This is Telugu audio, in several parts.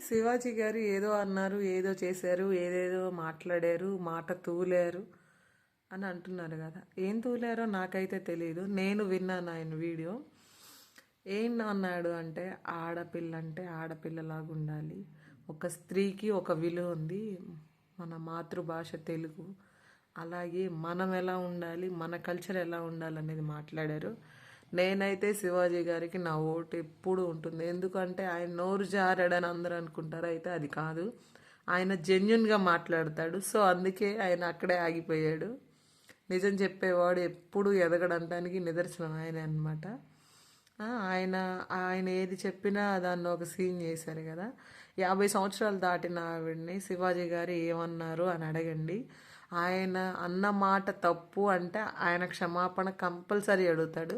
శివాజీ గారు ఏదో అన్నారు, ఏదో చేశారు, ఏదేదో మాట్లాడారు, మాట తూలారు అని అంటున్నారు కదా. ఏం తూలారో నాకైతే తెలియదు. నేను విన్నాను ఆయన వీడియో. ఏం అన్నాడు అంటే ఆడపిల్ల అంటే ఆడపిల్లలాగా ఉండాలి, ఒక స్త్రీకి ఒక విలువ ఉంది, మన మాతృభాష తెలుగు, అలాగే మనం ఎలా ఉండాలి, మన కల్చర్ ఎలా ఉండాలి అనేది మాట్లాడారు. నేనైతే శివాజీ గారికి నా ఓటు ఎప్పుడు ఉంటుంది. ఎందుకంటే ఆయన నోరు జారాడని అందరూ అనుకుంటారు, అయితే అది కాదు. ఆయన జెన్యున్గా మాట్లాడతాడు. సో అందుకే ఆయన అక్కడే ఆగిపోయాడు. నిజం చెప్పేవాడు ఎప్పుడు ఎదగడంటానికి నిదర్శనం ఆయన అనమాట. ఆయన ఆయన ఏది చెప్పినా దాన్ని ఒక సీన్ చేశారు కదా. 50 సంవత్సరాలు దాటిన ఆవిడ్ని శివాజీ గారు ఏమన్నారు అని అడగండి. ఆయన అన్న మాట తప్పు అంటే ఆయన క్షమాపణ కంపల్సరీ అడుగుతాడు.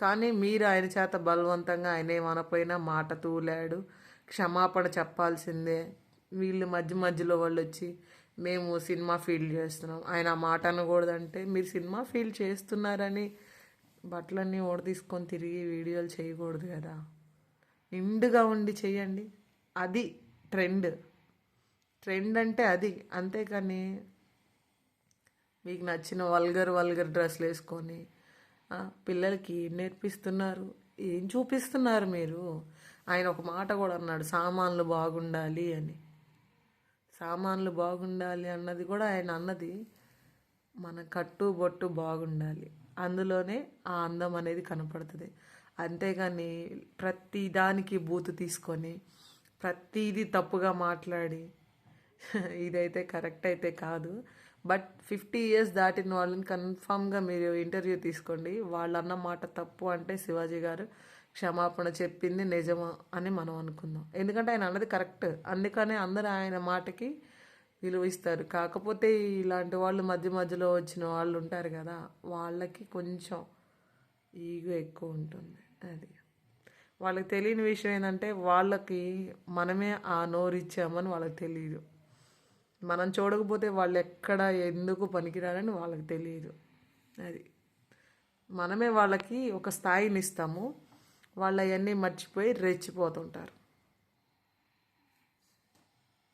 కానీ మీరు ఆయన చేత బలవంతంగా ఆయన ఏమనపోయినా మాట తూలాడు, క్షమాపణ చెప్పాల్సిందే. వీళ్ళు మధ్య మధ్యలో వాళ్ళు వచ్చి మేము సినిమా ఫీల్ చేస్తున్నాం, ఆయన ఆ మాట అనకూడదంటే మీరు సినిమా ఫీల్ చేస్తున్నారని బట్టలన్నీ ఓడ తీసుకొని తిరిగి వీడియోలు చేయకూడదు కదా. నిండుగా ఉండి చెయ్యండి. అది ట్రెండ్. ట్రెండ్ అంటే అది. అంతేకాని మీకు నచ్చిన వల్గర్ డ్రెస్లు వేసుకొని పిల్లలకి ఏం నేర్పిస్తున్నారు, ఏం చూపిస్తున్నారు మీరు? ఆయన ఒక మాట కూడా అన్నాడు, సామాన్లు బాగుండాలి అని. సామాన్లు బాగుండాలి అన్నది కూడా ఆయన అన్నది మన కట్టు బొట్టు బాగుండాలి, అందులోనే ఆ అందం అనేది కనపడుతుంది. అంతేగాని ప్రతి దానికి బూతు తీసుకొని ప్రతిదీ తప్పుగా మాట్లాడి ఇదైతే కరెక్ట్ అయితే కాదు. బట్ 50 ఇయర్స్ దాటిన వాళ్ళని కన్ఫామ్గా మీరు ఇంటర్వ్యూ తీసుకోండి. వాళ్ళు అన్న మాట తప్పు అంటే శివాజీ గారు క్షమాపణ చెప్పింది నిజమా అని మనం అనుకుందాం. ఎందుకంటే ఆయన అన్నది కరెక్ట్. అందుకనే అందరూ ఆయన మాటకి విలువ ఇస్తారు. కాకపోతే ఇలాంటి వాళ్ళు మధ్య మధ్యలో వచ్చిన వాళ్ళు ఉంటారు కదా, వాళ్ళకి కొంచెం ఈగో ఎక్కువ ఉంటుంది. అది వాళ్ళకి తెలియని విషయం ఏంటంటే వాళ్ళకి మనమే ఆ నోరు ఇచ్చామని వాళ్ళకి తెలియదు. మనం చూడకపోతే వాళ్ళు ఎక్కడ ఎందుకు పనికిరారని వాళ్ళకి తెలియదు. అది మనమే వాళ్ళకి ఒక స్థాయిని ఇస్తాము, వాళ్ళు అవన్నీ మర్చిపోయి రెచ్చిపోతుంటారు.